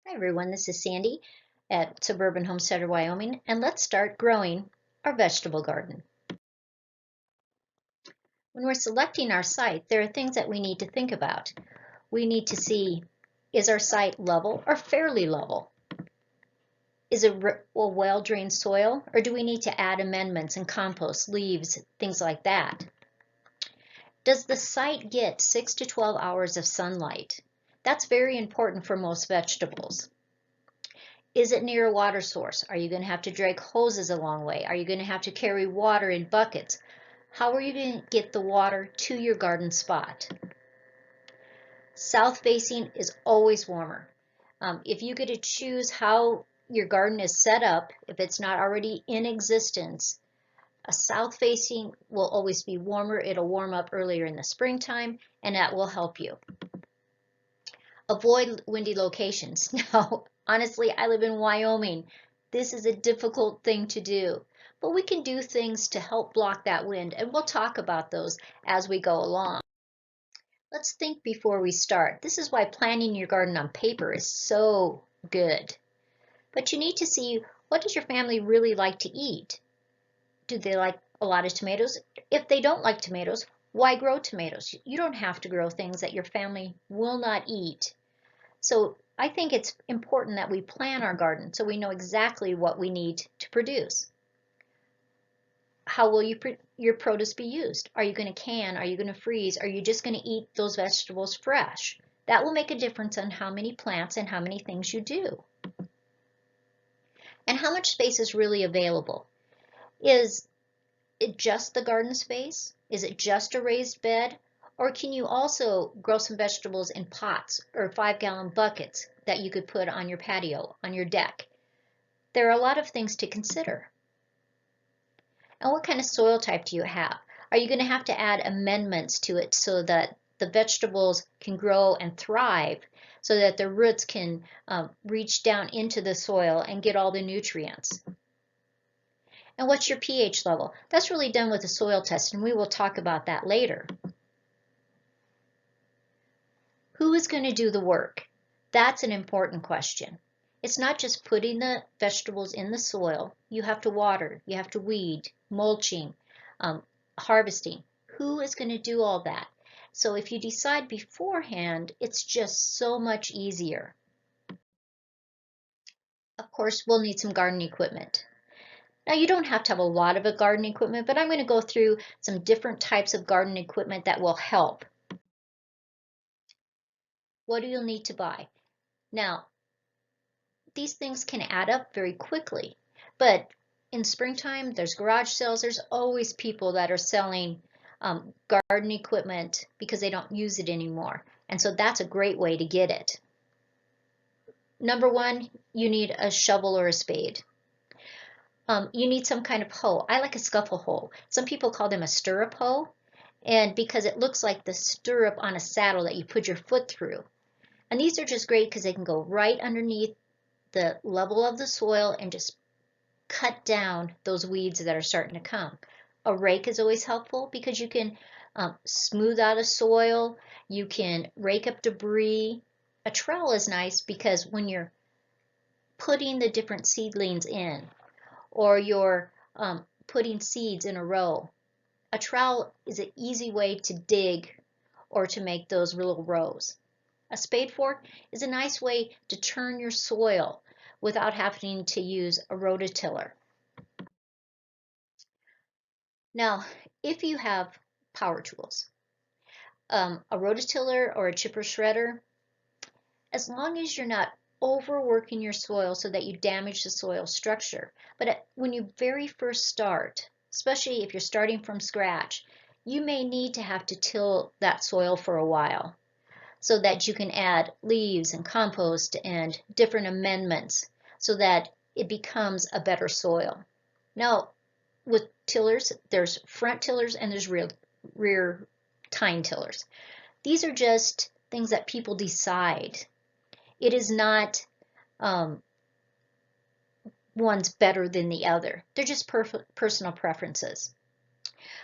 Hi everyone, this is Sandy at Suburban Homesteader, Wyoming, and let's start growing our vegetable garden. When we're selecting our site, there are things that we need to think about. We need to see, is our site level or fairly level? Is it a well-drained soil, or do we need to add amendments and compost, leaves, things like that? Does the site get 6 to 12 hours of sunlight? That's very important for most vegetables. Is it near a water source? Are you going to have to drag hoses a long way? Are you going to have to carry water in buckets? How are you going to get the water to your garden spot? South facing is always warmer. If you get to choose how your garden is set up, if it's not already in existence, a south facing will always be warmer. It'll warm up earlier in the springtime, and that will help you. Avoid windy locations. Now, honestly, I live in Wyoming. This is a difficult thing to do, but we can do things to help block that wind, and we'll talk about those as we go along. Let's think before we start. This is why planning your garden on paper is so good. But you need to see, what does your family really like to eat? Do they like a lot of tomatoes? If they don't like tomatoes, why grow tomatoes? You don't have to grow things that your family will not eat. So I think it's important that we plan our garden so we know exactly what we need to produce. How will your produce be used? Are you going to can? Are you going to freeze? Are you just going to eat those vegetables fresh? That will make a difference on how many plants and how many things you do. And how much space is really available? Is it just the garden space? Is it just a raised bed? Or can you also grow some vegetables in pots or 5-gallon buckets that you could put on your patio, on your deck? There are a lot of things to consider. And what kind of soil type do you have? Are you going to have to add amendments to it so that the vegetables can grow and thrive, so that the roots can reach down into the soil and get all the nutrients? And what's your pH level? That's really done with a soil test, and we will talk about that later. Who is going to do the work? That's an important question. It's not just putting the vegetables in the soil. You have to water, you have to weed, mulching, harvesting. Who is going to do all that? So if you decide beforehand, it's just so much easier. Of course, we'll need some garden equipment. Now, you don't have to have a lot of garden equipment, but I'm going to go through some different types of garden equipment that will help. What do you need to buy? Now, these things can add up very quickly, but in springtime, there's garage sales. There's always people that are selling garden equipment because they don't use it anymore. And so that's a great way to get it. Number one, you need a shovel or a spade. You need some kind of hoe. I like a scuffle hoe. Some people call them a stirrup hoe, and because it looks like the stirrup on a saddle that you put your foot through. And these are just great because they can go right underneath the level of the soil and just cut down those weeds that are starting to come. A rake is always helpful because you can smooth out a soil, you can rake up debris. A trowel is nice because when you're putting the different seedlings in, or you're putting seeds in a row, a trowel is an easy way to dig or to make those little rows. A spade fork is a nice way to turn your soil without having to use a rototiller. Now, if you have power tools, a rototiller or a chipper shredder, as long as you're not overworking your soil so that you damage the soil structure. But when you very first start, especially if you're starting from scratch, you may need to have to till that soil for a while so that you can add leaves and compost and different amendments so that it becomes a better soil. Now, with tillers, there's front tillers and there's rear tine tillers. These are just things that people decide. It is not one's better than the other. They're just personal preferences.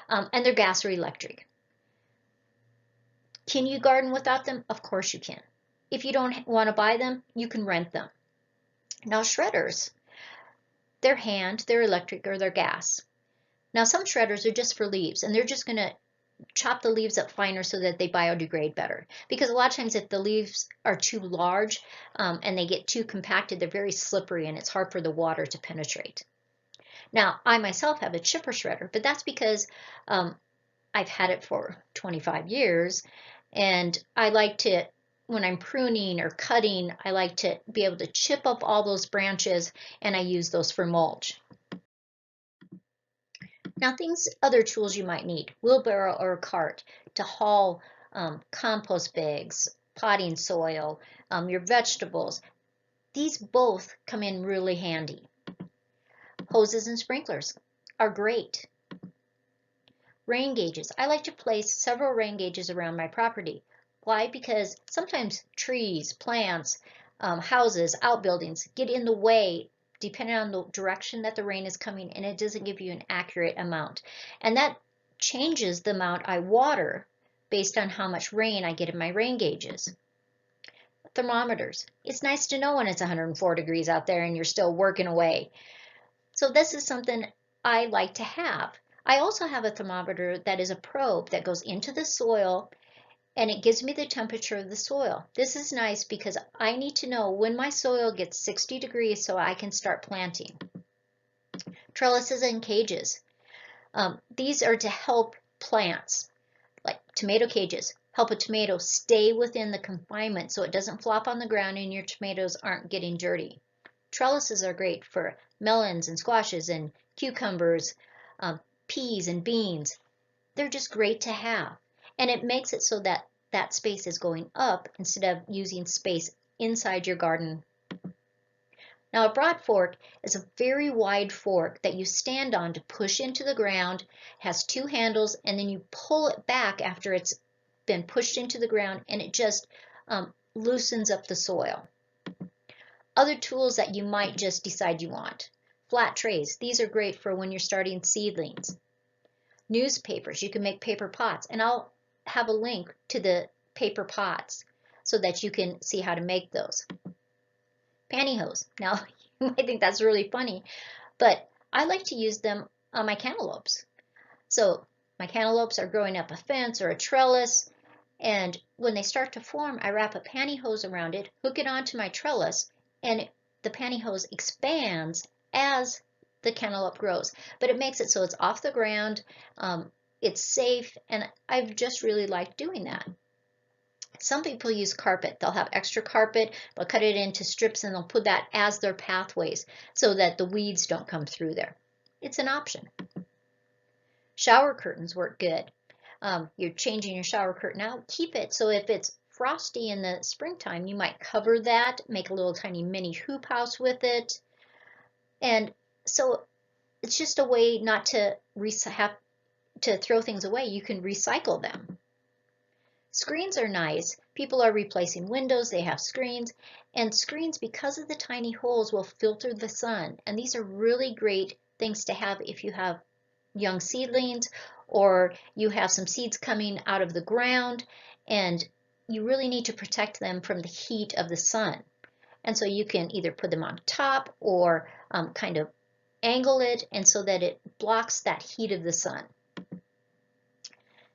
And they're gas or electric. Can you garden without them? Of course you can. if you don't want to buy them, you can rent them. Now shredders, they're hand, they're electric, or they're gas. Now some shredders are just for leaves, and they're just going to chop the leaves up finer so that they biodegrade better. Because a lot of times if the leaves are too large and they get too compacted, they're very slippery and it's hard for the water to penetrate. Now, I myself have a chipper shredder, but that's because I've had it for 25 years, and I like to, when I'm pruning or cutting, I like to be able to chip up all those branches, and I use those for mulch. Now, other tools you might need, wheelbarrow or cart to haul compost bags, potting soil, your vegetables. These both come in really handy. Hoses and sprinklers are great. Rain gauges. I like to place several rain gauges around my property. Why? Because sometimes trees, plants, houses, outbuildings get in the way depending on the direction that the rain is coming, and it doesn't give you an accurate amount. And that changes the amount I water based on how much rain I get in my rain gauges. Thermometers. It's nice to know when it's 104 degrees out there and you're still working away. So this is something I like to have. I also have a thermometer that is a probe that goes into the soil, and it gives me the temperature of the soil. This is nice because I need to know when my soil gets 60 degrees so I can start planting. Trellises and cages. These are to help plants, like tomato cages, help a tomato stay within the confinement so it doesn't flop on the ground and your tomatoes aren't getting dirty. Trellises are great for melons and squashes and cucumbers, peas and beans. They're just great to have. And it makes it so that that space is going up instead of using space inside your garden. Now a broad fork is a very wide fork that you stand on to push into the ground, has two handles, and then you pull it back after it's been pushed into the ground, and it just loosens up the soil. Other tools that you might just decide you want. Flat trays. These are great for when you're starting seedlings. Newspapers. You can make paper pots, and I'll have a link to the paper pots so that you can see how to make those. Pantyhose. Now, you might think that's really funny, but I like to use them on my cantaloupes. So my cantaloupes are growing up a fence or a trellis, and when they start to form, I wrap a pantyhose around it, hook it onto my trellis, and the pantyhose expands as the cantaloupe grows. But it makes it so it's off the ground, it's safe, and I've just really liked doing that. Some people use carpet. They'll have extra carpet, they'll cut it into strips, and they'll put that as their pathways so that the weeds don't come through there. It's an option. Shower curtains work good. You're changing your shower curtain out, keep it so if it's frosty in the springtime, you might cover that, make a little tiny mini hoop house with it. And so it's just a way not to have to throw things away. You can recycle them. Screens are nice. People are replacing windows, they have screens, and screens, because of the tiny holes, will filter the sun. And these are really great things to have if you have young seedlings or you have some seeds coming out of the ground and you really need to protect them from the heat of the sun. And so you can either put them on top or kind of angle it, and so that it blocks that heat of the sun.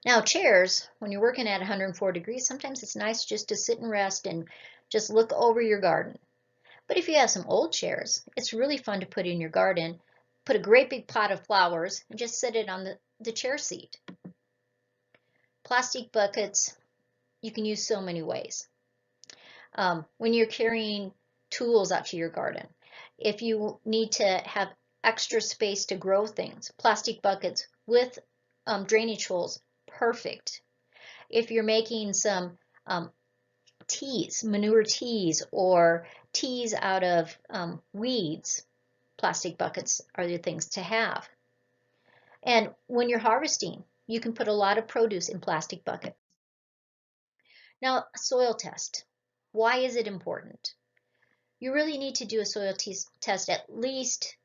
Now chairs, when you're working at 104 degrees, sometimes it's nice just to sit and rest and just look over your garden. But if you have some old chairs, it's really fun to put in your garden. Put a great big pot of flowers and just sit it on the chair seat. Plastic buckets, you can use so many ways. When you're carrying tools out to your garden, if you need to have extra space to grow things, plastic buckets with drainage holes, perfect. If you're making some teas, manure teas, or teas out of weeds, plastic buckets are the things to have. And when you're harvesting, you can put a lot of produce in plastic buckets. Now, soil test. Why is it important? You really need to do a soil test at least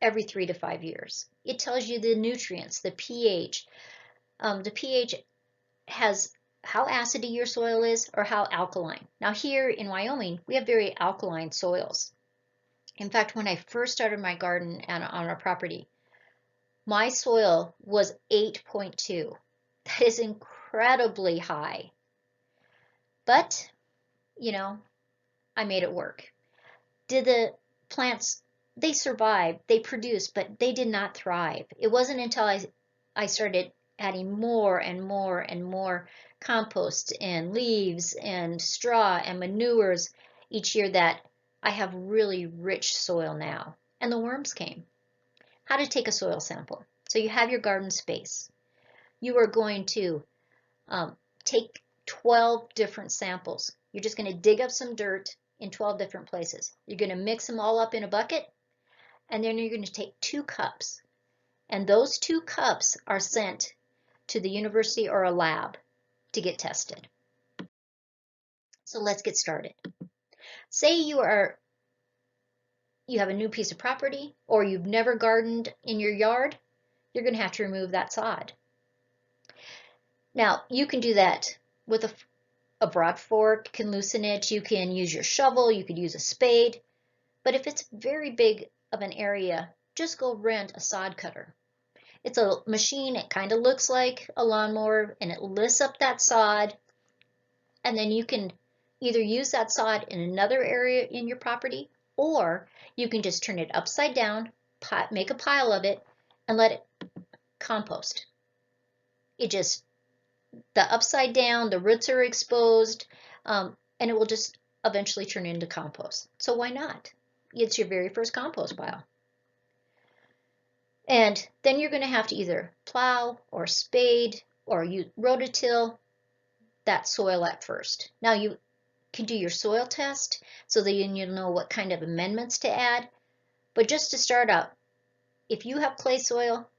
every 3 to 5 years. It tells you the nutrients, the pH. The pH has how acidy your soil is or how alkaline. Now here in Wyoming, we have very alkaline soils. In fact, when I first started my garden on our property, my soil was 8.2. That is incredibly high. But, you know, I made it work. Did the plants, they survived, they produced, but they did not thrive. It wasn't until I started adding more and more and more compost and leaves and straw and manures each year that I have really rich soil now. And the worms came. How to take a soil sample. So you have your garden space. You are going to take 12 different samples. You're just going to dig up some dirt in 12 different places. You're going to mix them all up in a bucket, and then you're going to take 2 cups. And those 2 cups are sent to the university or a lab to get tested. So let's get started. Say you have a new piece of property, or you've never gardened in your yard, you're going to have to remove that sod. Now, you can do that with a broad fork, you can loosen it, you can use your shovel, you could use a spade. But if it's very big of an area, just go rent a sod cutter. It's a machine, it kind of looks like a lawnmower, and it lifts up that sod, and then you can either use that sod in another area in your property, or you can just turn it upside down, make a pile of it, and let it compost. The upside down, the roots are exposed, and it will just eventually turn into compost. So why not? It's your very first compost pile. And then you're going to have to either plow or spade or use rototill that soil at first. Now you can do your soil test so that you know what kind of amendments to add. But just to start out, if you have clay soil,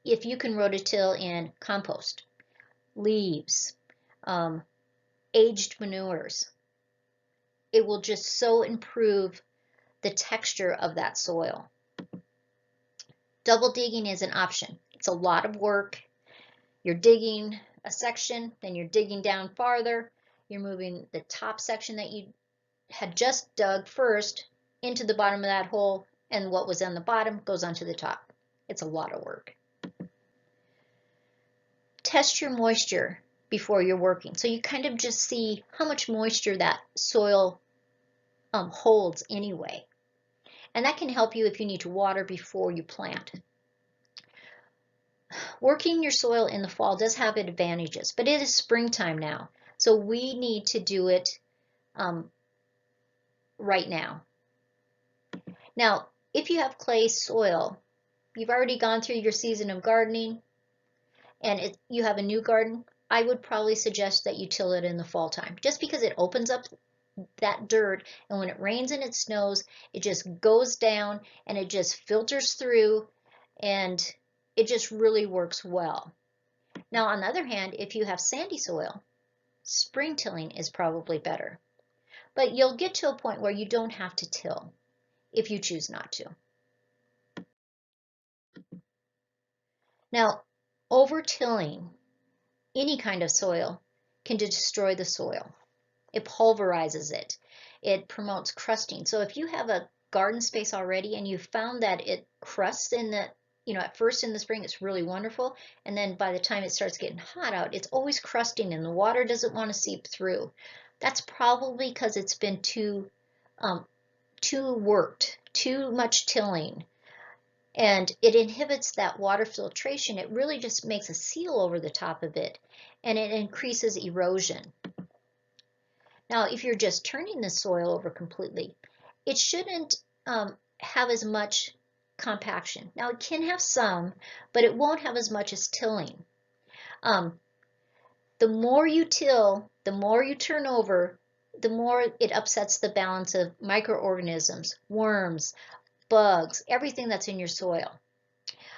if you can rototill in compost, leaves, aged manures, it will just so improve the texture of that soil. Double digging is an option. It's a lot of work. You're digging a section, then you're digging down farther. You're moving the top section that you had just dug first into the bottom of that hole, and what was on the bottom goes onto the top. It's a lot of work. Test your moisture before you're working. So you kind of just see how much moisture that soil holds anyway. And that can help you if you need to water before you plant. Working your soil in the fall does have advantages, but it is springtime now. So we need to do it right now. Now, if you have clay soil, you've already gone through your season of gardening, and you have a new garden, I would probably suggest that you till it in the fall time, just because it opens up that dirt, and when it rains and it snows, it just goes down and it just filters through, and it just really works well. Now, on the other hand, if you have sandy soil, spring tilling is probably better. But you'll get to a point where you don't have to till if you choose not to. Now, over-tilling any kind of soil can destroy the soil. It pulverizes it. It promotes crusting. So if you have a garden space already and you found that it crusts in the, at first in the spring it's really wonderful, and then by the time it starts getting hot out, it's always crusting and the water doesn't want to seep through. That's probably because it's been too worked, too much tilling, and it inhibits that water filtration. It really just makes a seal over the top of it, and it increases erosion. Now, if you're just turning the soil over completely, it shouldn't have as much compaction. Now, it can have some, but it won't have as much as tilling. The more you till, the more you turn over, the more it upsets the balance of microorganisms, worms, bugs, everything that's in your soil.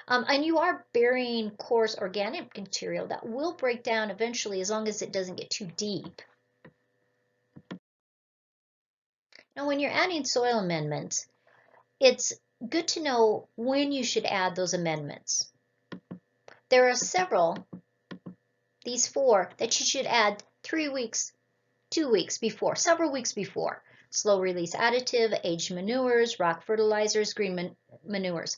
And you are burying coarse organic material that will break down eventually as long as it doesn't get too deep. Now, when you're adding soil amendments, it's good to know when you should add those amendments. There are several these 4 that you should add 3 weeks, 2 weeks before, several weeks before. Slow release additive, aged manures, rock fertilizers, green manures.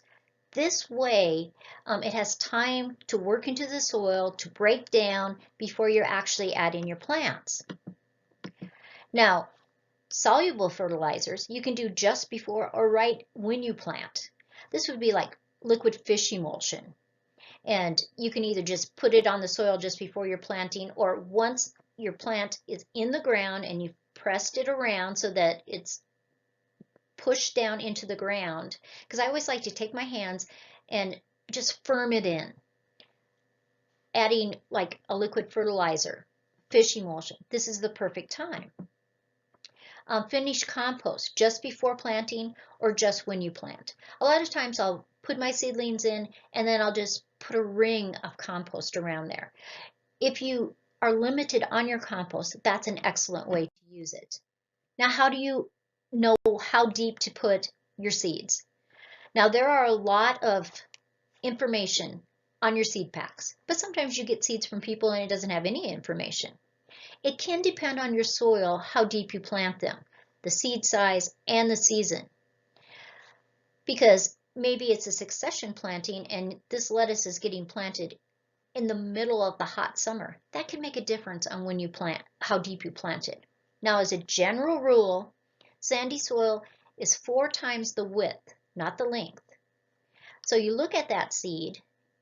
This way, it has time to work into the soil, to break down before you're actually adding your plants. Now, soluble fertilizers you can do just before or right when you plant. This would be like liquid fish emulsion. And you can either just put it on the soil just before you're planting, or once your plant is in the ground and you've pressed it around so that it's pushed down into the ground. Because I always like to take my hands and just firm it in. Adding like a liquid fertilizer, fish emulsion. This is the perfect time. Finished compost just before planting or just when you plant. A lot of times I'll put my seedlings in and then I'll just put a ring of compost around there. If you are limited on your compost, that's an excellent way to use it. Now, how do you know how deep to put your seeds? Now, there are a lot of information on your seed packs, but sometimes you get seeds from people and it doesn't have any information. It can depend on your soil how deep you plant them, the seed size, and the season. Because maybe it's a succession planting and this lettuce is getting planted in the middle of the hot summer. That can make a difference on when you plant, how deep you plant it. Now, as a general rule, sandy soil is 4 times the width, not the length. So you look at that seed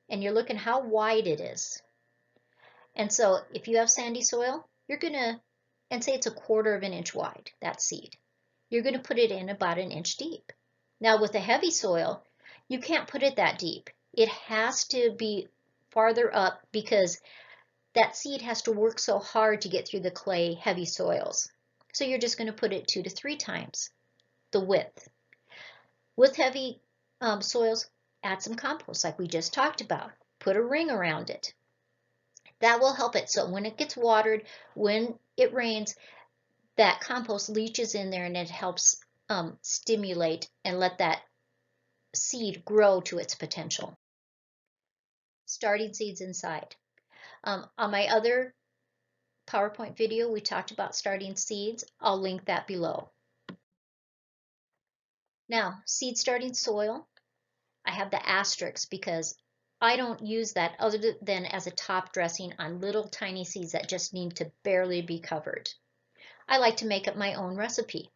and you're looking how wide it is. And so if you have sandy soil, you're gonna, and say it's 1/4 of an inch wide, that seed, you're gonna put it in about 1 inch deep. Now with a heavy soil, you can't put it that deep. It has to be farther up because that seed has to work so hard to get through the clay, heavy soils. So you're just gonna put it 2 to 3 times the width. With heavy soils, add some compost like we just talked about. Put a ring around it. That will help it. So when it gets watered, when it rains, that compost leaches in there and it helps stimulate and let that seed grow to its potential. Starting seeds inside. On my other PowerPoint video, we talked about starting seeds. I'll link that below. Now, seed starting soil, I have the asterisk because I don't use that other than as a top dressing on little tiny seeds that just need to barely be covered. I like to make up my own recipe.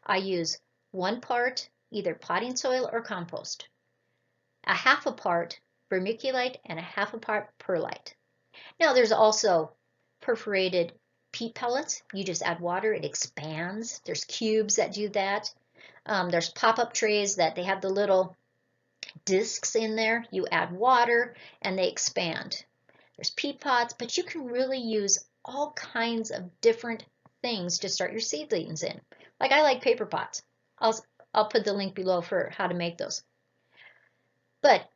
I use 1 part either potting soil or compost, 1/2 part vermiculite, and 1/2 part perlite. Now there's also perforated peat pellets. You just add water, it expands. There's cubes that do that. There's pop-up trays that they have the little discs in there. You add water and they expand. There's peat pots, but you can really use all kinds of different things to start your seedlings in. Like I like paper pots. I'll put the link below for how to make those. But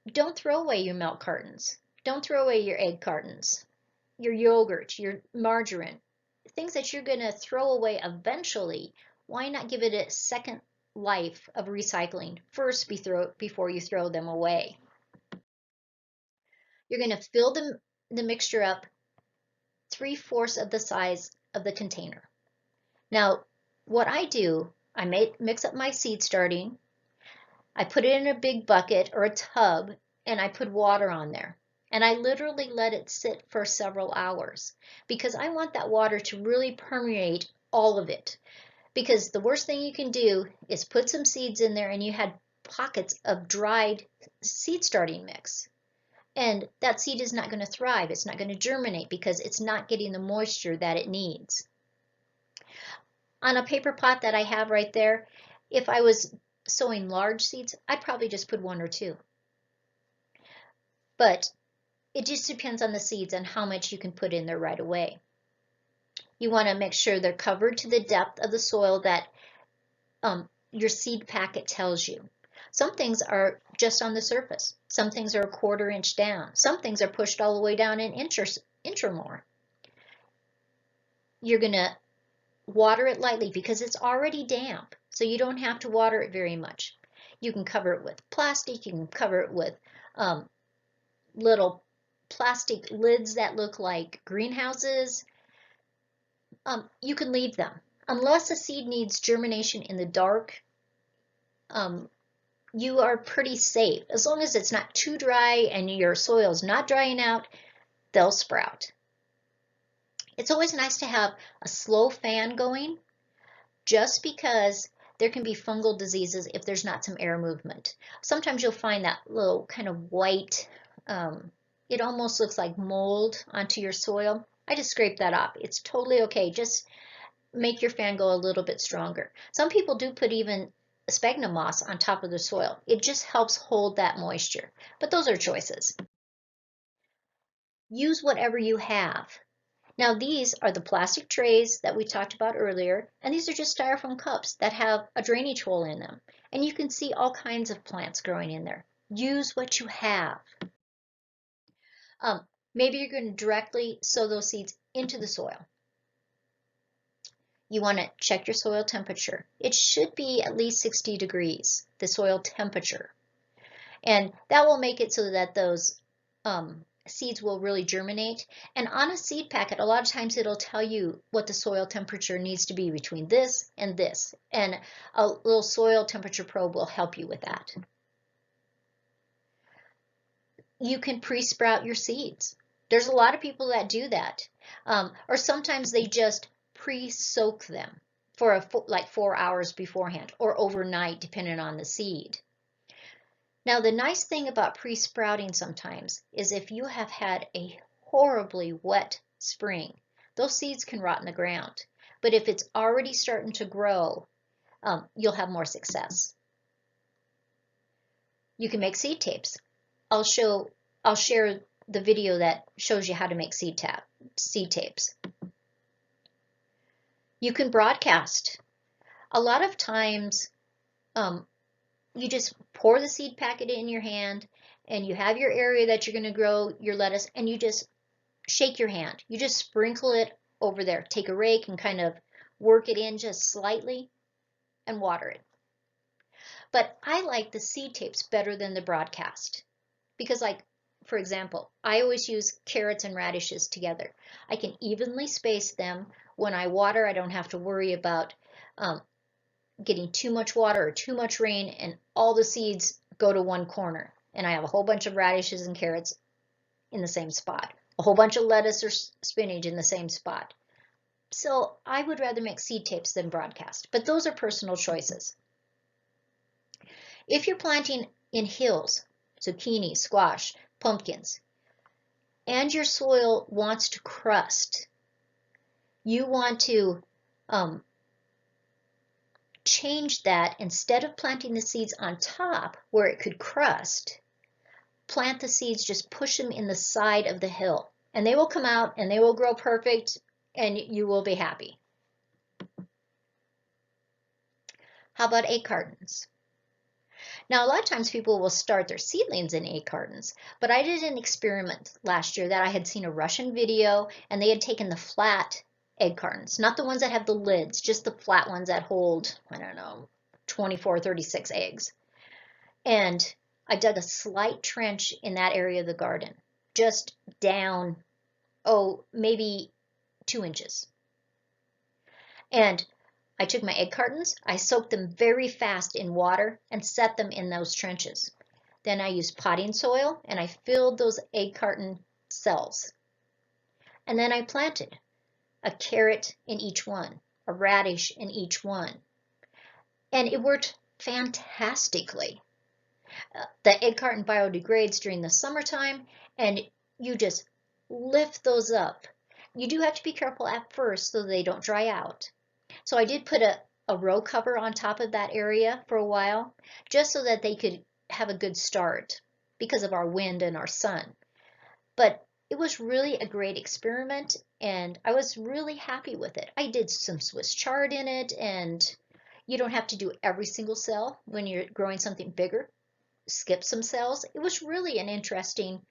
don't throw away your milk cartons. Don't throw away your egg cartons, your yogurt, your margarine, things that you're going to throw away eventually. Why not give it a second life of recycling first before you throw them away? You're going to fill the mixture up 3/4 of the size of the container. Now, what I do, I mix up my seed starting, I put it in a big bucket or a tub, and I put water on there. And I literally let it sit for several hours because I want that water to really permeate all of it. Because the worst thing you can do is put some seeds in there and you had pockets of dried seed starting mix. And that seed is not going to thrive. It's not going to germinate because it's not getting the moisture that it needs. On a paper pot that I have right there, if I was sowing large seeds, I'd probably just put 1 or 2. But it just depends on the seeds and how much you can put in there right away. You want to make sure they're covered to the depth of the soil that your seed packet tells you. Some things are just on the surface. Some things are 1/4 inch down. Some things are pushed all the way down an inch or more. You're going to water it lightly because it's already damp, so you don't have to water it very much. You can cover it with plastic. You can cover it with little plastic lids that look like greenhouses, you can leave them. Unless a seed needs germination in the dark, you are pretty safe. As long as it's not too dry and your soil is not drying out, they'll sprout. It's always nice to have a slow fan going, just because there can be fungal diseases if there's not some air movement. Sometimes you'll find that little kind of white, it almost looks like mold onto your soil. I just scrape that off. It's totally okay. Just make your fan go a little bit stronger. Some people do put even sphagnum moss on top of the soil. It just helps hold that moisture. But those are choices. Use whatever you have. Now these are the plastic trays that we talked about earlier, and these are just styrofoam cups that have a drainage hole in them. And you can see all kinds of plants growing in there. Use what you have. Maybe you're going to directly sow those seeds into the soil. You want to check your soil temperature. It should be at least 60 degrees, the soil temperature. And that will make it so that those seeds will really germinate. And on a seed packet, a lot of times it'll tell you what the soil temperature needs to be between this. And a little soil temperature probe will help you with that. You can pre-sprout your seeds. There's a lot of people that do that. Or sometimes they just pre-soak them for like 4 hours beforehand or overnight, depending on the seed. Now, the nice thing about pre-sprouting sometimes is if you have had a horribly wet spring, those seeds can rot in the ground. But if it's already starting to grow, you'll have more success. You can make seed tapes. I'll share the video that shows you how to make seed tapes. You can broadcast. A lot of times, you just pour the seed packet in your hand, and you have your area that you're going to grow your lettuce, and you just shake your hand. You just sprinkle it over there. Take a rake and kind of work it in just slightly and water it. But I like the seed tapes better than the broadcast because, like, for example, I always use carrots and radishes together. I can evenly space them. When I water, I don't have to worry about getting too much water or too much rain and all the seeds go to one corner. And I have a whole bunch of radishes and carrots in the same spot. A whole bunch of lettuce or spinach in the same spot. So I would rather make seed tapes than broadcast. But those are personal choices. If you're planting in hills, zucchini, squash, pumpkins, and your soil wants to crust, you want to change that. Instead of planting the seeds on top where it could crust, plant the seeds, just push them in the side of the hill, and they will come out and they will grow perfect and you will be happy. How about egg cartons? Now, a lot of times people will start their seedlings in egg cartons, but I did an experiment last year that I had seen a Russian video, and they had taken the flat egg cartons, not the ones that have the lids, just the flat ones that hold, I don't know, 24, 36 eggs. And I dug a slight trench in that area of the garden, just down, maybe 2 inches. And I took my egg cartons, I soaked them very fast in water and set them in those trenches. Then I used potting soil and I filled those egg carton cells. And then I planted a carrot in each one, a radish in each one. And it worked fantastically. The egg carton biodegrades during the summertime, and you just lift those up. You do have to be careful at first so they don't dry out. So I did put a row cover on top of that area for a while, just so that they could have a good start because of our wind and our sun. But it was really a great experiment, and I was really happy with it. I did some Swiss chard in it, and you don't have to do every single cell when you're growing something bigger. Skip some cells. It was really an interesting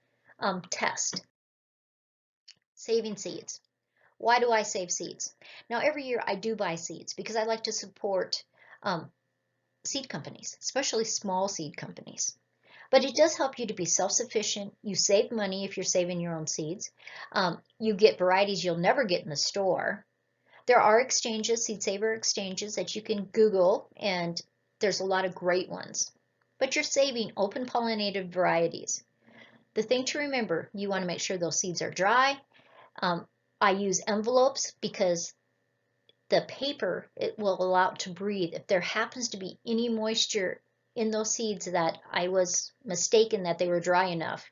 test. Saving seeds. Why do I save seeds? Now, every year I do buy seeds because I like to support seed companies, especially small seed companies. But it does help you to be self-sufficient. You save money if you're saving your own seeds. You get varieties you'll never get in the store. There are exchanges, seed saver exchanges that you can Google, and there's a lot of great ones. But you're saving open pollinated varieties. The thing to remember, you want to make sure those seeds are dry. I use envelopes because the paper, it will allow it to breathe. If there happens to be any moisture in those seeds that I was mistaken that they were dry enough,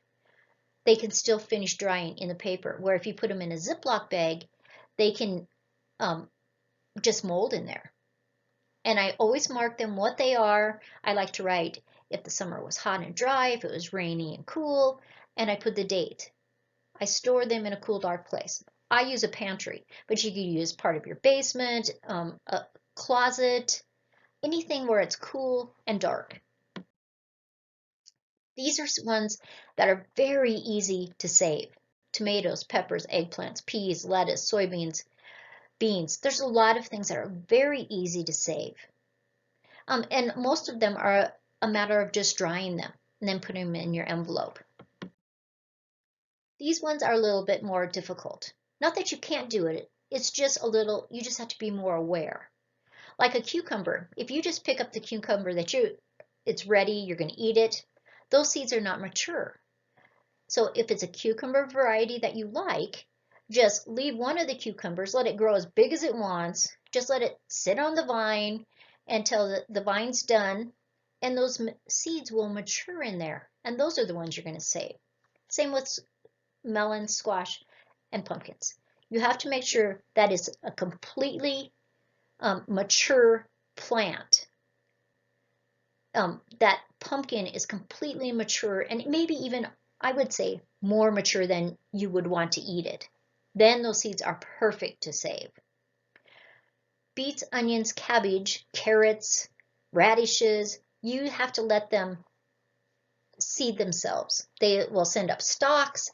they can still finish drying in the paper. Where if you put them in a Ziploc bag, they can just mold in there. And I always mark them what they are. I like to write if the summer was hot and dry, if it was rainy and cool, and I put the date. I store them in a cool, dark place. I use a pantry, but you can use part of your basement, a closet, anything where it's cool and dark. These are ones that are very easy to save. Tomatoes, peppers, eggplants, peas, lettuce, soybeans, beans. There's a lot of things that are very easy to save. And most of them are a matter of just drying them and then putting them in your envelope. These ones are a little bit more difficult. Not that you can't do it, it's just a little, you just have to be more aware. Like a cucumber, if you just pick up the cucumber that it's ready, you're going to eat it, those seeds are not mature. So if it's a cucumber variety that you like, just leave one of the cucumbers, let it grow as big as it wants, just let it sit on the vine until the vine's done, and those seeds will mature in there, and those are the ones you're going to save. Same with melons, squash, and pumpkins. You have to make sure that is a completely mature plant. That pumpkin is completely mature, and maybe even, I would say, more mature than you would want to eat it. Then those seeds are perfect to save. Beets, onions, cabbage, carrots, radishes, you have to let them seed themselves. They will send up stalks.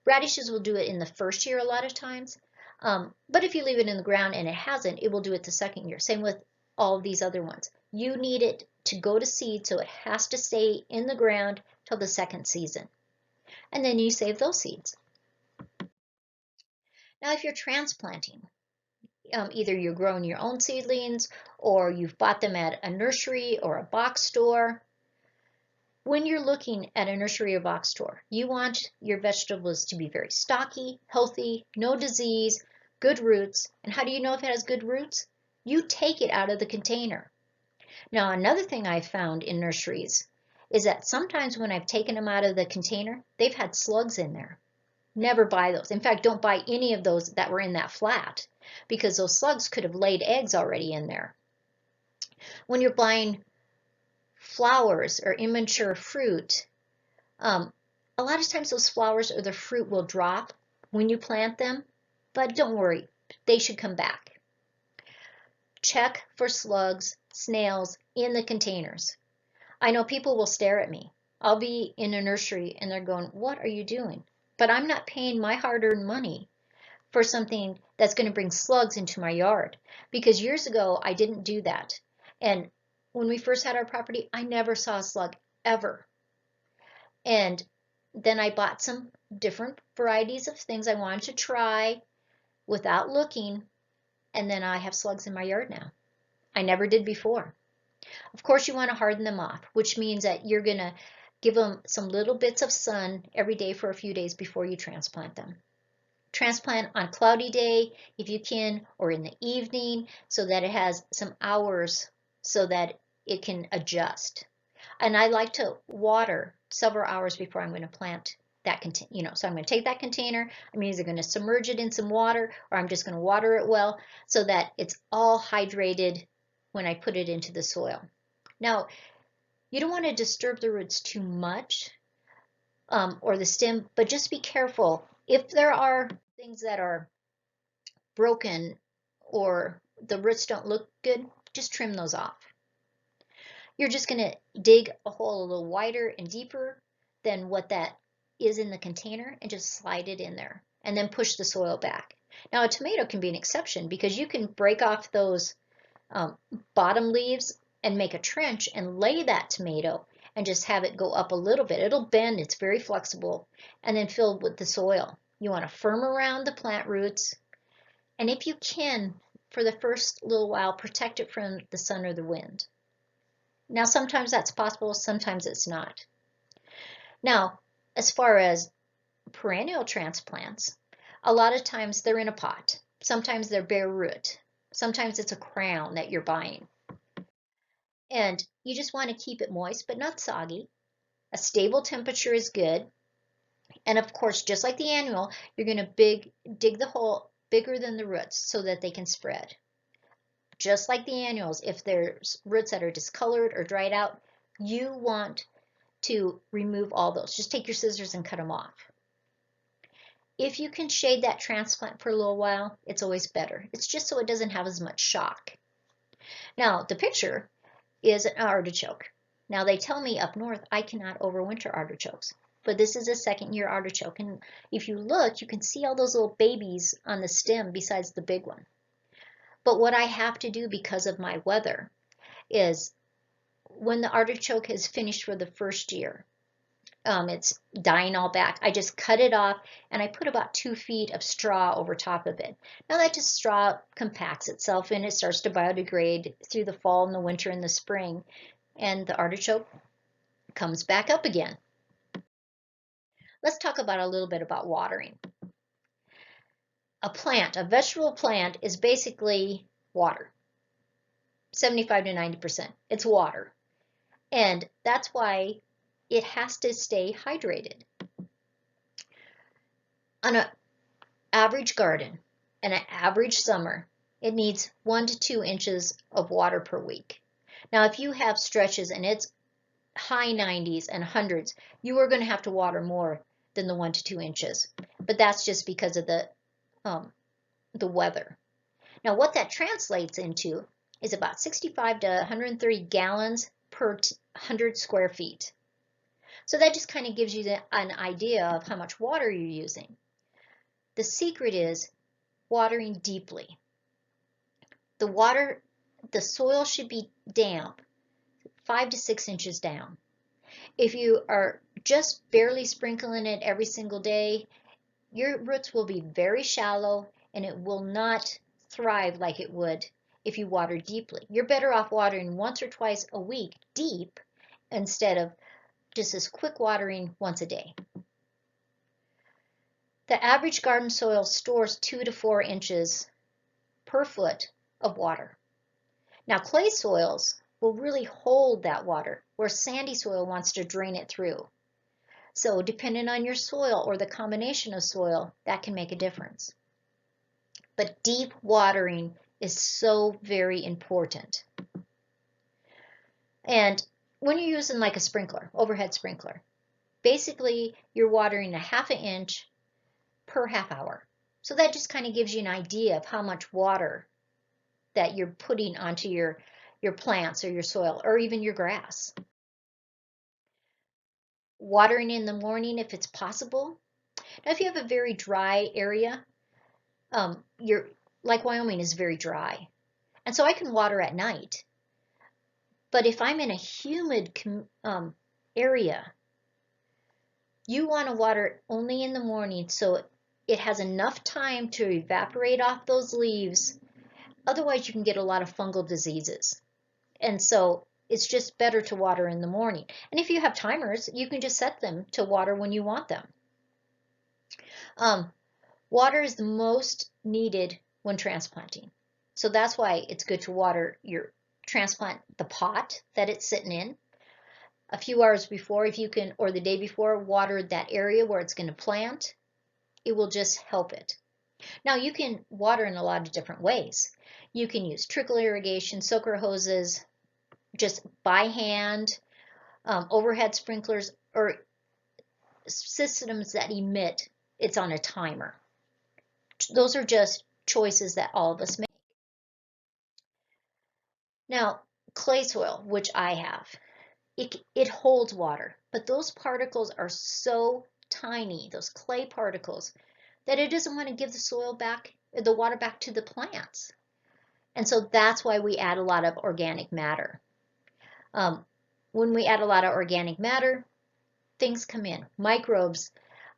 Radishes will do it in the first year a lot of times. But if you leave it in the ground and it hasn't, it will do it the second year. Same with all of these other ones. You need it to go to seed, so it has to stay in the ground till the second season. And then you save those seeds. Now, if you're transplanting, either you're growing your own seedlings or you've bought them at a nursery or a box store. When you're looking at a nursery or box store, you want your vegetables to be very stocky, healthy, no disease, good roots. And how do you know if it has good roots? You take it out of the container. Now, another thing I've found in nurseries is that sometimes when I've taken them out of the container, they've had slugs in there. Never buy those. In fact, don't buy any of those that were in that flat, because those slugs could have laid eggs already in there. When you're buying flowers or immature fruit, a lot of times those flowers or the fruit will drop when you plant them, but don't worry, they should come back. Check for slugs, snails in the containers. I know people will stare at me. I'll be in a nursery and they're going, "What are you doing?" But I'm not paying my hard-earned money for something that's going to bring slugs into my yard. Because years ago, I didn't do that. And when we first had our property, I never saw a slug ever. And then I bought some different varieties of things I wanted to try without looking. And then I have slugs in my yard now. I never did before. Of course, you want to harden them off, which means that you're going to give them some little bits of sun every day for a few days before you transplant them. Transplant on a cloudy day if you can, or in the evening, so that it has some hours so that it can adjust. And I like to water several hours before I'm going to plant that container. So I'm going to take that container, I'm either going to submerge it in some water, or I'm just going to water it well so that it's all hydrated when I put it into the soil. Now, you don't want to disturb the roots too much, or the stem, but just be careful. If there are things that are broken or the roots don't look good, just trim those off. You're just going to dig a hole a little wider and deeper than what that is in the container and just slide it in there and then push the soil back. Now, a tomato can be an exception because you can break off those bottom leaves and make a trench and lay that tomato, and just have it go up a little bit. It'll bend, it's very flexible, and then fill with the soil. You want to firm around the plant roots, and if you can, for the first little while, protect it from the sun or the wind. Now, sometimes that's possible, sometimes it's not. Now, as far as perennial transplants, a lot of times they're in a pot. Sometimes they're bare root. Sometimes it's a crown that you're buying. And you just want to keep it moist, but not soggy. A stable temperature is good. And of course, just like the annual, you're going to dig the hole bigger than the roots so that they can spread. Just like the annuals, if there's roots that are discolored or dried out, you want to remove all those. Just take your scissors and cut them off. If you can shade that transplant for a little while, it's always better. It's just so it doesn't have as much shock. Now, the picture is an artichoke. Now, they tell me up north I cannot overwinter artichokes, but this is a second-year artichoke, and if you look, you can see all those little babies on the stem besides the big one. But what I have to do because of my weather is when the artichoke is finished for the first year, it's dying all back, I just cut it off and I put about 2 feet of straw over top of it. Now that just straw compacts itself and it starts to biodegrade through the fall and the winter and the spring, and the artichoke comes back up again. Let's talk about a little bit about watering. A vegetable plant is basically water. 75 to 90%. It's water. And that's why it has to stay hydrated. On an average garden, in an average summer, it needs 1 to 2 inches of water per week. Now, if you have stretches and it's high 90s and hundreds, you are going to have to water more than the 1 to 2 inches. But that's just because of the weather. Now, what that translates into is about 65 to 130 gallons per 100 square feet. So that just kind of gives you an idea of how much water you're using. The secret is watering deeply. The soil should be damp, 5 to 6 inches down. If you are just barely sprinkling it every single day, your roots will be very shallow and it will not thrive like it would if you water deeply. You're better off watering once or twice a week deep instead of just this quick watering once a day. The average garden soil stores 2 to 4 inches per foot of water. Now, clay soils will really hold that water, where sandy soil wants to drain it through. So depending on your soil or the combination of soil, that can make a difference. But deep watering is so very important. And when you're using like a sprinkler, overhead sprinkler, basically you're watering a ½ inch per half hour. So that just kind of gives you an idea of how much water that you're putting onto your plants or your soil or even your grass. Watering in the morning if it's possible. Now, if you have a very dry area, like Wyoming is very dry, and so I can water at night. But if I'm in a humid area, you want to water only in the morning so it has enough time to evaporate off those leaves. Otherwise, you can get a lot of fungal diseases. And so it's just better to water in the morning. And if you have timers, you can just set them to water when you want them. Water is the most needed when transplanting. So that's why it's good to water your transplant, the pot that it's sitting in. A few hours before, if you can, or the day before, water that area where it's going to plant. It will just help it. Now, you can water in a lot of different ways. You can use trickle irrigation, soaker hoses, just by hand, overhead sprinklers, or systems that emit. It's on a timer. Those are just choices that all of us make. Now, clay soil, which I have, it holds water, but those particles are so tiny, those clay particles, that it doesn't want to give the water back to the plants. And so that's why we add a lot of organic matter. When we add a lot of organic matter, things come in. Microbes,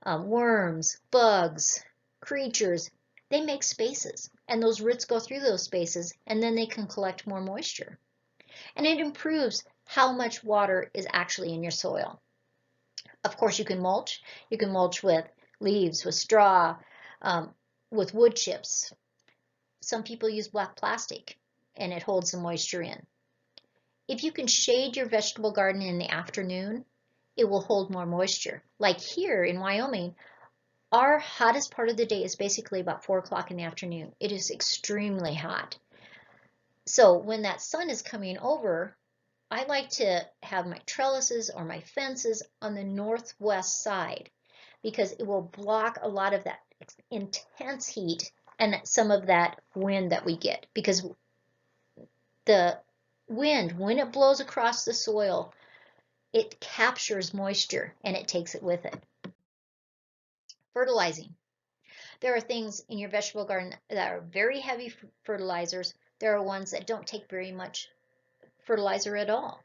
worms, bugs, creatures, they make spaces. And those roots go through those spaces, and then they can collect more moisture. And it improves how much water is actually in your soil. Of course, you can mulch. You can mulch with leaves, with straw, with wood chips. Some people use black plastic, and it holds the moisture in. If you can shade your vegetable garden in the afternoon, it will hold more moisture. Like here in Wyoming, our hottest part of the day is basically about 4 o'clock in the afternoon. It is extremely hot. So when that sun is coming over, I like to have my trellises or my fences on the northwest side because it will block a lot of that intense heat and some of that wind that we get. Because the wind, when it blows across the soil, it captures moisture and it takes it with it. Fertilizing. There are things in your vegetable garden that are very heavy fertilizers. There are ones that don't take very much fertilizer at all.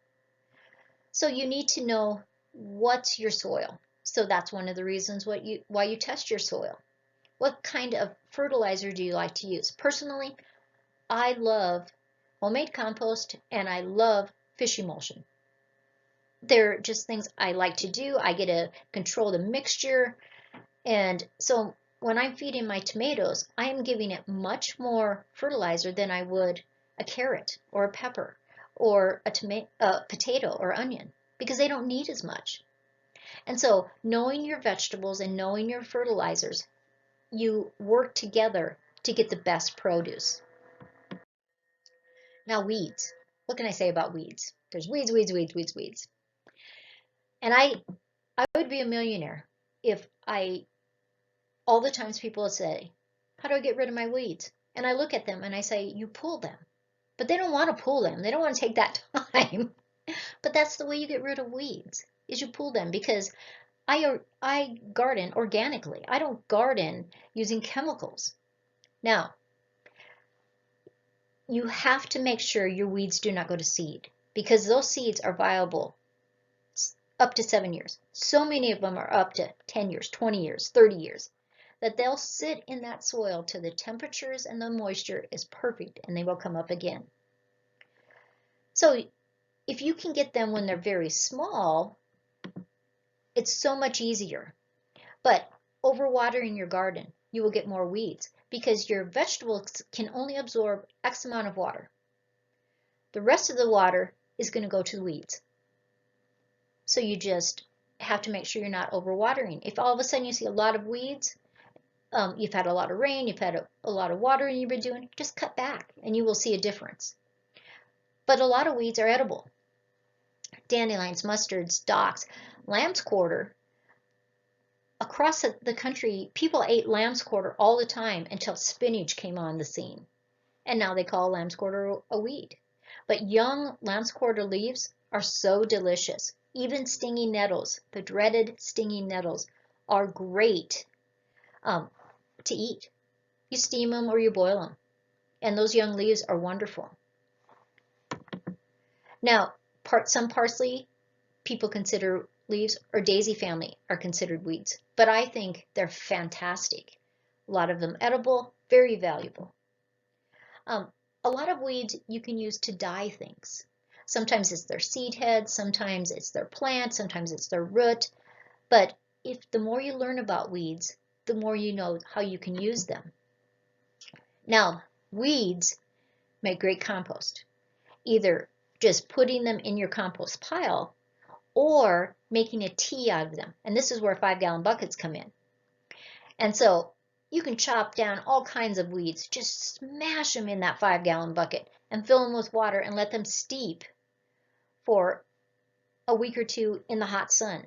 So you need to know what's your soil. So that's one of the reasons why you test your soil. What kind of fertilizer do you like to use? Personally, I love homemade compost and I love fish emulsion. They're just things I like to do. I get to control the mixture. And so when I'm feeding my tomatoes, I am giving it much more fertilizer than I would a carrot or a pepper or a potato or onion because they don't need as much. And so knowing your vegetables and knowing your fertilizers, you work together to get the best produce. Now weeds. What can I say about weeds? There's weeds, weeds, weeds, weeds, weeds. And I would be a millionaire if all the times people would say, how do I get rid of my weeds? And I look at them and I say, you pull them. But they don't want to pull them. They don't want to take that time. But that's the way you get rid of weeds, is you pull them, because I garden organically. I don't garden using chemicals. Now, you have to make sure your weeds do not go to seed, because those seeds are viable up to 7 years. So many of them are up to 10 years, 20 years, 30 years, that they'll sit in that soil till the temperatures and the moisture is perfect and they will come up again. So if you can get them when they're very small, it's so much easier. But overwatering your garden, you will get more weeds because your vegetables can only absorb X amount of water. The rest of the water is going to go to the weeds. So you just have to make sure you're not overwatering. If all of a sudden you see a lot of weeds, you've had a lot of rain, you've had a lot of water and you've been doing, just cut back and you will see a difference. But a lot of weeds are edible. Dandelions, mustards, docks, lamb's quarter. Across the country, people ate lamb's quarter all the time until spinach came on the scene. And now they call lamb's quarter a weed. But young lamb's quarter leaves are so delicious. Even stinging nettles, the dreaded stinging nettles, are great to eat. You steam them or you boil them. And those young leaves are wonderful. Now, some parsley, people consider leaves, or daisy family are considered weeds. But I think they're fantastic. A lot of them edible, very valuable. A lot of weeds you can use to dye things. Sometimes it's their seed head, sometimes it's their plant, sometimes it's their root. But the more you learn about weeds, the more you know how you can use them. Now, weeds make great compost. Either just putting them in your compost pile or making a tea out of them. And this is where 5-gallon buckets come in. And so you can chop down all kinds of weeds, just smash them in that 5-gallon bucket and fill them with water and let them steep for a week or two in the hot sun.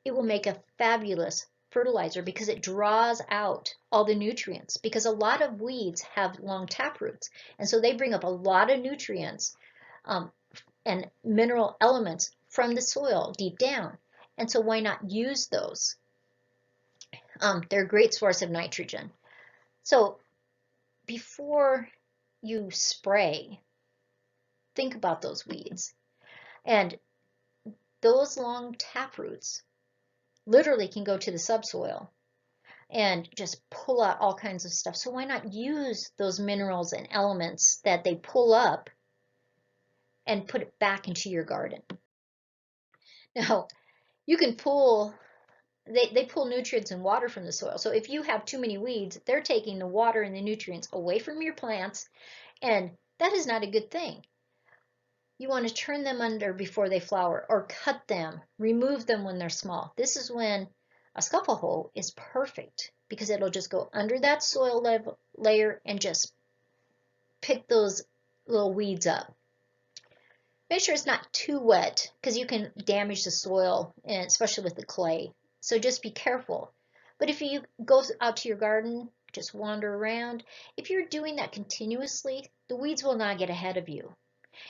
It will make a fabulous fertilizer because it draws out all the nutrients, because a lot of weeds have long tap roots, and so they bring up a lot of nutrients and mineral elements from the soil deep down. And so why not use those? They're a great source of nitrogen. So before you spray, think about those weeds. And those long tap roots literally can go to the subsoil and just pull out all kinds of stuff. So why not use those minerals and elements that they pull up and put it back into your garden? Now, you can pull, they pull nutrients and water from the soil. So if you have too many weeds, they're taking the water and the nutrients away from your plants, and that is not a good thing. You want to turn them under before they flower, or cut them, remove them when they're small. This is when a scuffle hoe is perfect, because it'll just go under that soil layer and just pick those little weeds up. Make sure it's not too wet, because you can damage the soil, and especially with the clay. So just be careful. But if you go out to your garden, just wander around, if you're doing that continuously, the weeds will not get ahead of you.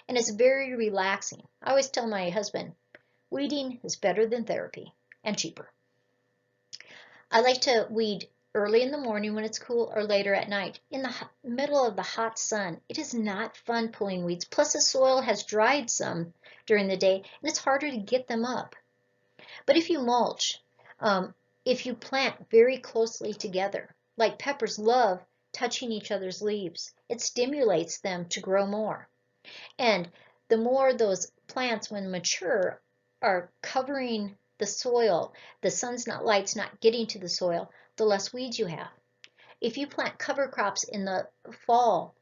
And it's very relaxing. I always tell my husband, weeding is better than therapy and cheaper. I like to weed early in the morning when it's cool, or later at night. In the middle of the hot sun, it is not fun pulling weeds. Plus the soil has dried some during the day, and it's harder to get them up. But if you mulch, if you plant very closely together, like peppers love touching each other's leaves, it stimulates them to grow more. And the more those plants, when mature, are covering the soil, the light's not getting to the soil, the less weeds you have. If you plant cover crops in the fall,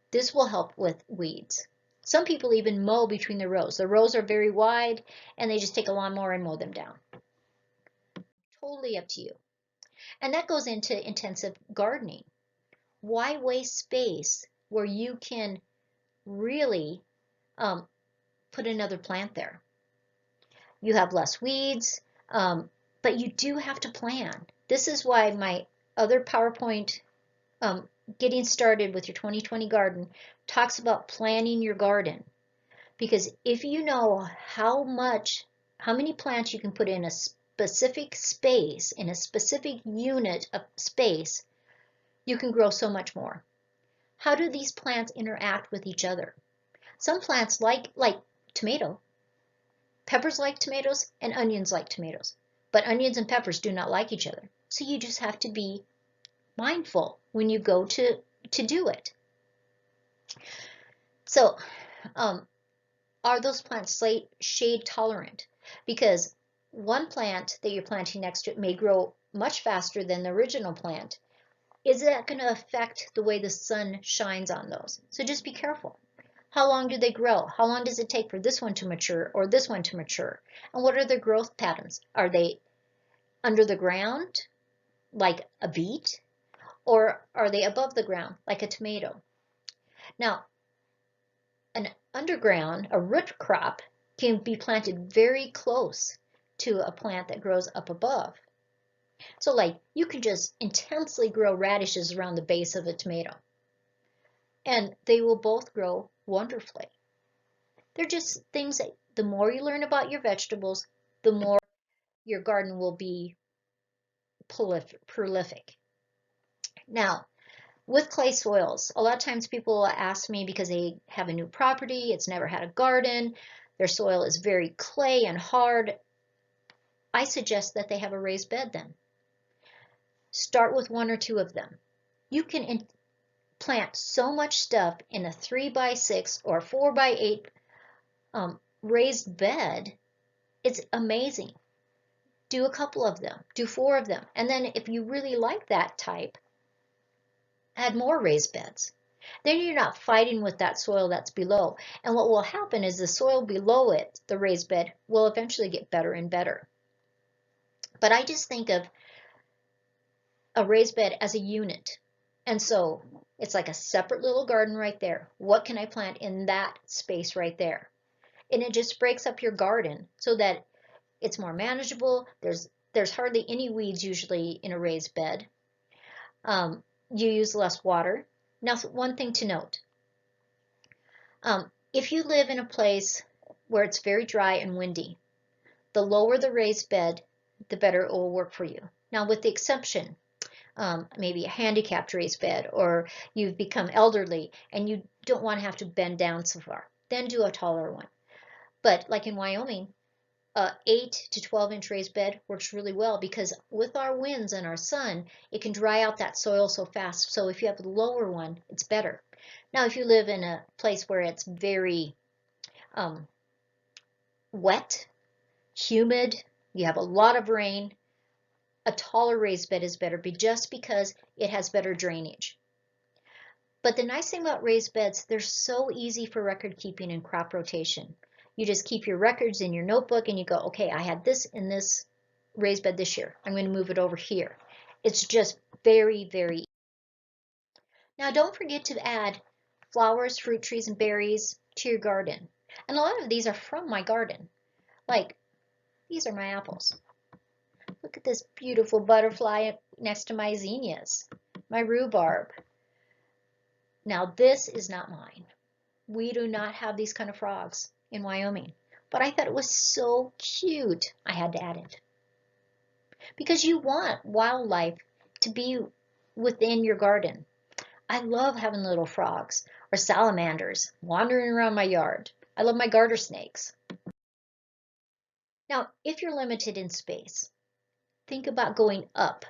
this will help with weeds. Some people even mow between the rows. The rows are very wide, and they just take a lawnmower and mow them down. Totally up to you. And that goes into intensive gardening. Why waste space where you can really put another plant there? You have less weeds, but you do have to plan. This is why my other PowerPoint, Getting Started with Your 2020 Garden, talks about planning your garden. Because if you know how many plants you can put in a specific space, in a specific unit of space, you can grow so much more. How do these plants interact with each other? Some plants like tomato. Peppers like tomatoes, and onions like tomatoes. But onions and peppers do not like each other. So you just have to be mindful when you go to do it. So, are those plants shade tolerant? Because one plant that you're planting next to it may grow much faster than the original plant. Is that going to affect the way the sun shines on those? So just be careful. How long do they grow? How long does it take for this one to mature or this one to mature? And what are their growth patterns? Are they under the ground, like a beet? Or are they above the ground, like a tomato? Now, an underground, a root crop, can be planted very close to a plant that grows up above. So like, you can just intensely grow radishes around the base of a tomato, and they will both grow wonderfully. They're just things that the more you learn about your vegetables, the more your garden will be prolific. Now, with clay soils, a lot of times people ask me because they have a new property, it's never had a garden, their soil is very clay and hard. I suggest that they have a raised bed then. Start with 1 or 2 of them. You can plant so much stuff in a 3x6 or 4x8 raised bed. It's amazing. Do a couple of them, do 4 of them, and then if you really like that type, add more raised beds. Then you're not fighting with that soil that's below. And what will happen is the soil below it, the raised bed, will eventually get better and better. But I just think of a raised bed as a unit. And so it's like a separate little garden right there. What can I plant in that space right there? And it just breaks up your garden so that it's more manageable. There's hardly any weeds usually in a raised bed. You use less water. Now, one thing to note, if you live in a place where it's very dry and windy, the lower the raised bed, the better it will work for you. Now, with the exception, maybe a handicapped raised bed, or you've become elderly and you don't want to have to bend down so far, then do a taller one. But like in Wyoming, 8 to 12-inch raised bed works really well because with our winds and our sun, it can dry out that soil so fast. So if you have a lower one, it's better. Now, if you live in a place where it's very wet, humid, you have a lot of rain, a taller raised bed is better just because it has better drainage. But the nice thing about raised beds, they're so easy for record keeping and crop rotation. You just keep your records in your notebook and you go, okay, I had this in this raised bed this year. I'm going to move it over here. It's just very, very easy. Now, don't forget to add flowers, fruit trees, and berries to your garden. And a lot of these are from my garden. Like, these are my apples. Look at this beautiful butterfly next to my zinnias, my rhubarb. Now, this is not mine. We do not have these kind of frogs in Wyoming. But I thought it was so cute, I had to add it. Because you want wildlife to be within your garden. I love having little frogs or salamanders wandering around my yard. I love my garter snakes. Now, if you're limited in space, think about going up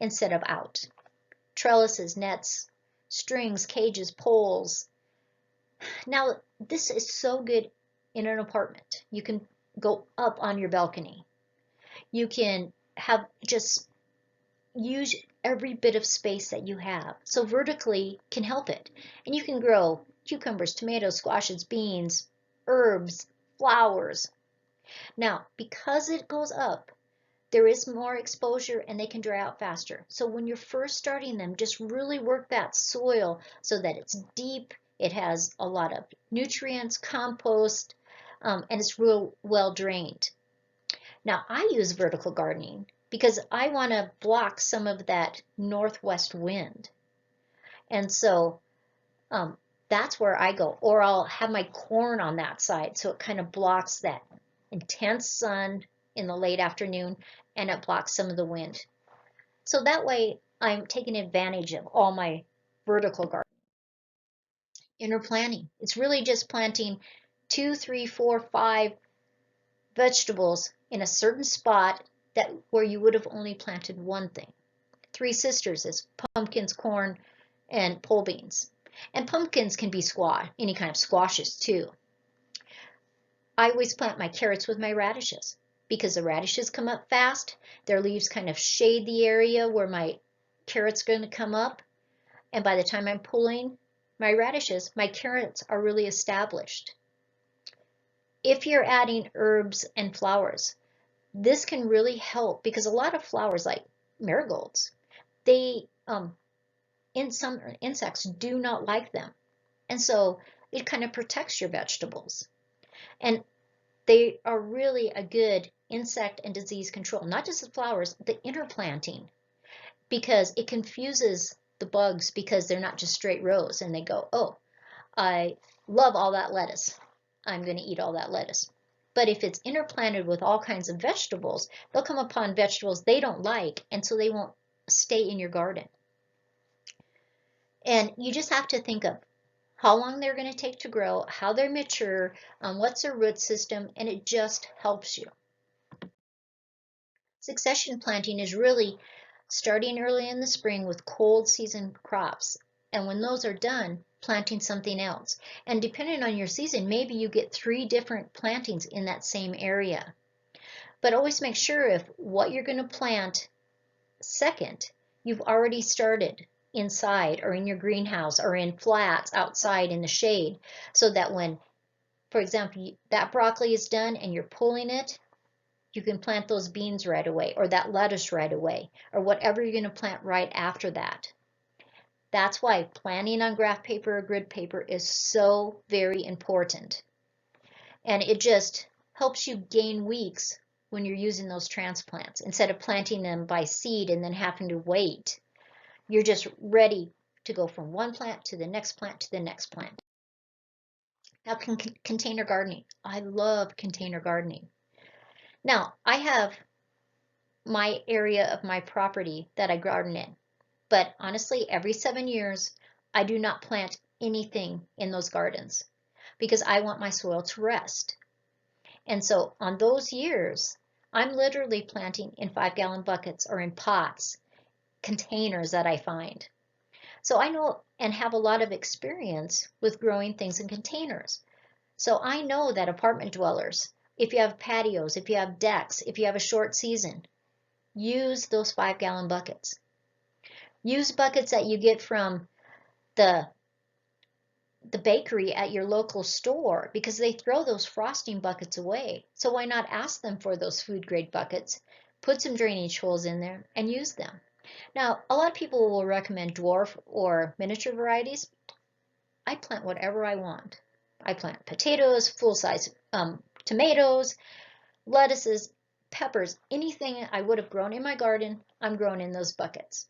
instead of out. Trellises, nets, strings, cages, poles. Now, this is so good in an apartment. You can go up on your balcony. You can have just use every bit of space that you have. So vertically can help it. And you can grow cucumbers, tomatoes, squashes, beans, herbs, flowers. Now, because it goes up, there is more exposure and they can dry out faster. So when you're first starting them, just really work that soil so that it's deep, it has a lot of nutrients, compost, and it's real well drained. Now, I use vertical gardening because I want to block some of that northwest wind. And so that's where I go. Or I'll have my corn on that side so it kind of blocks that intense sun in the late afternoon and it blocks some of the wind. So that way I'm taking advantage of all my vertical gardening. Interplanting. It's really just planting 2, 3, 4, 5 vegetables in a certain spot that where you would have only planted one thing. Three sisters is pumpkins, corn, and pole beans. And pumpkins can be squash, any kind of squashes too. I always plant my carrots with my radishes because the radishes come up fast. Their leaves kind of shade the area where my carrots are going to come up. And by the time I'm pulling my radishes, my carrots are really established. If you're adding herbs and flowers, this can really help because a lot of flowers like marigolds, they some insects do not like them. And so it kind of protects your vegetables. And they are really a good insect and disease control, not just the flowers, the interplanting, because it confuses the bugs because they're not just straight rows and they go, oh, I love all that lettuce. I'm going to eat all that lettuce. But if it's interplanted with all kinds of vegetables, they'll come upon vegetables they don't like, and so they won't stay in your garden. And you just have to think of how long they're going to take to grow, how they're mature, what's their root system, and it just helps you. Succession planting is really starting early in the spring with cold season crops. And when those are done, planting something else. And depending on your season, maybe you get 3 different plantings in that same area. But always make sure if what you're going to plant second, you've already started inside or in your greenhouse or in flats outside in the shade, so that when, for example, that broccoli is done and you're pulling it, you can plant those beans right away or that lettuce right away or whatever you're going to plant right after that. That's why planting on graph paper or grid paper is so very important. And it just helps you gain weeks when you're using those transplants instead of planting them by seed and then having to wait. You're just ready to go from one plant to the next plant to the next plant. Now, container gardening. I love container gardening. Now, I have my area of my property that I garden in. But honestly, every 7 years, I do not plant anything in those gardens. because I want my soil to rest. And so on those years, I'm literally planting in 5-gallon buckets or in pots, containers that I find. So I know and have a lot of experience with growing things in containers. So I know that apartment dwellers, if you have patios, if you have decks, if you have a short season, use those 5-gallon buckets. Use buckets that you get from the bakery at your local store, because they throw those frosting buckets away. So why not ask them for those food grade buckets, put some drainage holes in there, and use them. Now, a lot of people will recommend dwarf or miniature varieties. I plant whatever I want. I plant potatoes, full-size tomatoes, lettuces, peppers, anything I would have grown in my garden, I'm growing in those buckets.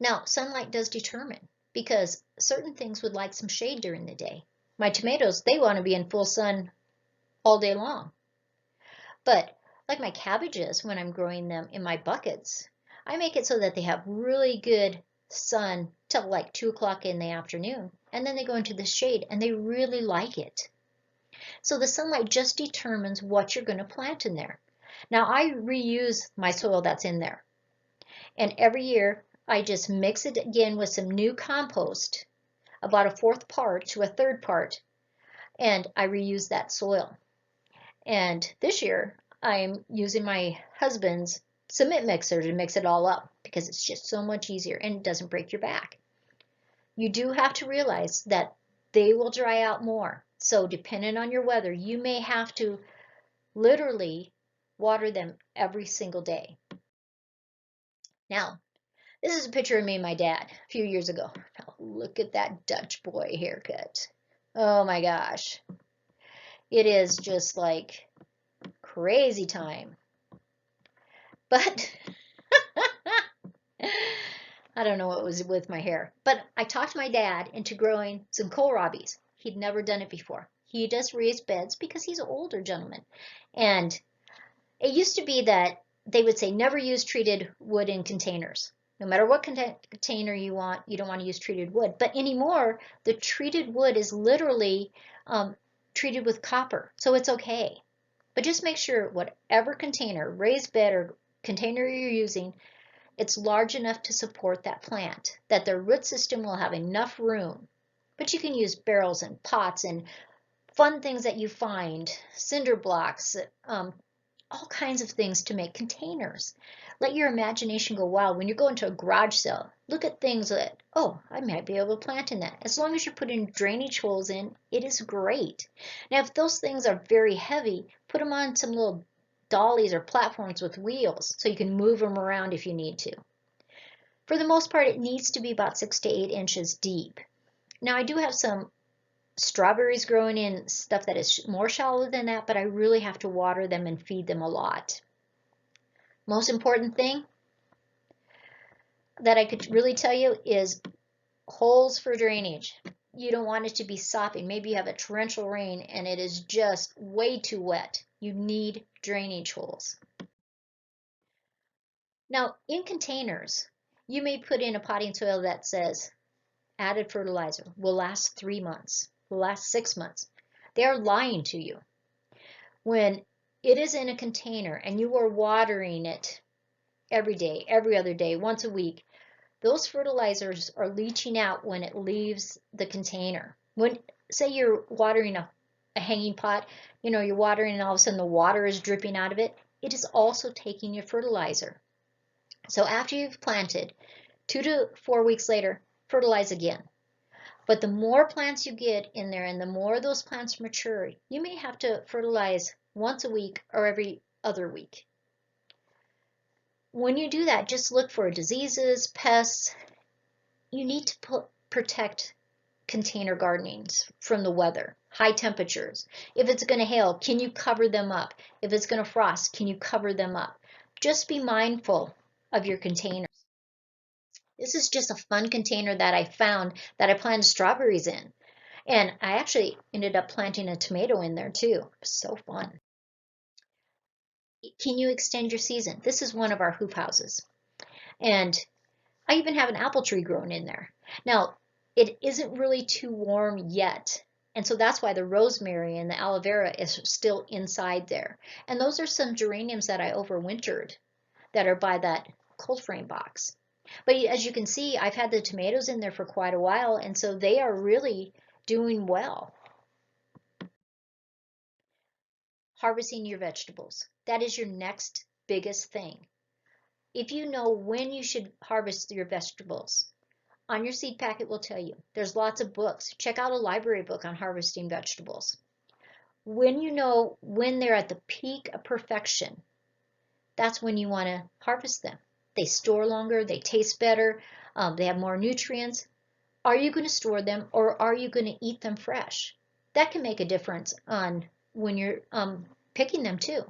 Now, sunlight does determine, because certain things would like some shade during the day. My tomatoes, they want to be in full sun all day long. But like my cabbages, when I'm growing them in my buckets, I make it so that they have really good sun till like 2 o'clock in the afternoon, and then they go into the shade and they really like it. So the sunlight just determines what you're going to plant in there. Now I reuse my soil that's in there, and every year I just mix it again with some new compost, about a 1/4 part to a 1/3 part, and I reuse that soil. And this year I'm using my husband's cement mixer to mix it all up, because it's just so much easier and it doesn't break your back. You do have to realize that they will dry out more. So depending on your weather, you may have to literally water them every single day. Now, this is a picture of me and my dad a few years ago. Now, look at that Dutch boy haircut. Oh my gosh. It is just like crazy time. But I don't know what was with my hair. But I talked my dad into growing some kohlrabis. He'd never done it before. He does raised beds because he's an older gentleman. And it used to be that they would say never use treated wood in containers. No matter what container you want, you don't want to use treated wood. But anymore, the treated wood is literally treated with copper, so it's okay. But just make sure whatever container, raised bed or container you're using, it's large enough to support that plant, that the root system will have enough room. But you can use barrels and pots and fun things that you find, cinder blocks, all kinds of things to make containers. Let your imagination go wild. When you go into a garage sale, look at things that, oh, I might be able to plant in that. As long as you're putting drainage holes in, it is great. Now, if those things are very heavy, put them on some little dollies or platforms with wheels so you can move them around if you need to. For the most part, it needs to be about 6 to 8 inches deep. Now, I do have some strawberries growing in stuff that is more shallow than that, but I really have to water them and feed them a lot. Most important thing that I could really tell you is holes for drainage. You don't want it to be sopping. Maybe you have a torrential rain and it is just way too wet. You need drainage holes. Now, in containers, you may put in a potting soil that says added fertilizer will last 3 months, will last 6 months. They are lying to you. When it is in a container and you are watering it every day, every other day, once a week, those fertilizers are leaching out when it leaves the container. When, say you're watering a hanging pot, you're watering and all of a sudden the water is dripping out of it, it is also taking your fertilizer. So after you've planted, 2 to 4 weeks later, fertilize again. But the more plants you get in there and the more those plants mature, you may have to fertilize once a week or every other week. When you do that, just look for diseases, pests. You need to protect container gardenings from the weather, high temperatures. If it's going to hail, can you cover them up? If it's going to frost, can you cover them up? Just be mindful of your containers. This is just a fun container that I found that I planted strawberries in. And I actually ended up planting a tomato in there too. So fun. Can you extend your season? This is one of our hoop houses. And I even have an apple tree growing in there. Now, it isn't really too warm yet. And so that's why the rosemary and the aloe vera is still inside there. And those are some geraniums that I overwintered that are by that cold frame box. But as you can see, I've had the tomatoes in there for quite a while, and so they are really doing well. Harvesting your vegetables. That is your next biggest thing. If you know when you should harvest your vegetables, on your seed packet will tell you. There's lots of books. Check out a library book on harvesting vegetables. When you know when they're at the peak of perfection, that's when you want to harvest them. They store longer, they taste better, they have more nutrients. Are you going to store them or are you going to eat them fresh? That can make a difference on when you're picking them too.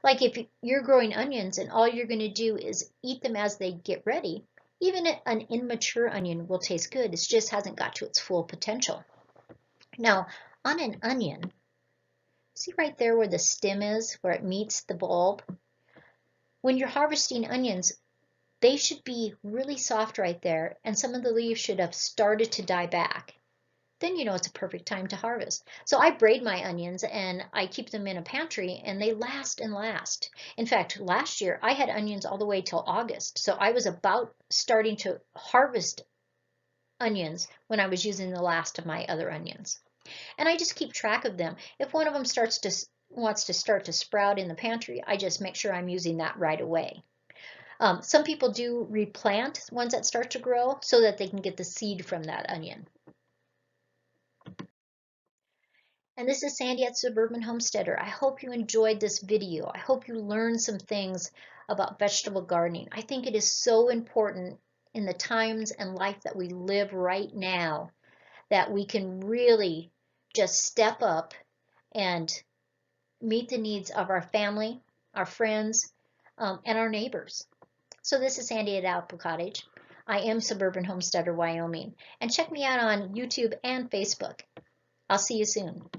Like if you're growing onions and all you're going to do is eat them as they get ready, even an immature onion will taste good. It just hasn't got to its full potential. Now, on an onion, see right there where the stem is, where it meets the bulb? When you're harvesting onions, they should be really soft right there, and some of the leaves should have started to die back. Then you know it's a perfect time to harvest. So I braid my onions and I keep them in a pantry and they last and last. In fact, last year I had onions all the way till August. So I was about starting to harvest onions when I was using the last of my other onions. And I just keep track of them. If one of them wants to start to sprout in the pantry, I just make sure I'm using that right away. Some people do replant ones that start to grow so that they can get the seed from that onion. And this is Sandy at Suburban Homesteader. I hope you enjoyed this video. I hope you learned some things about vegetable gardening. I think it is so important in the times and life that we live right now that we can really just step up and meet the needs of our family, our friends, and our neighbors. So this is Sandy at Apple Cottage. I am Suburban Homesteader, Wyoming. And check me out on YouTube and Facebook. I'll see you soon.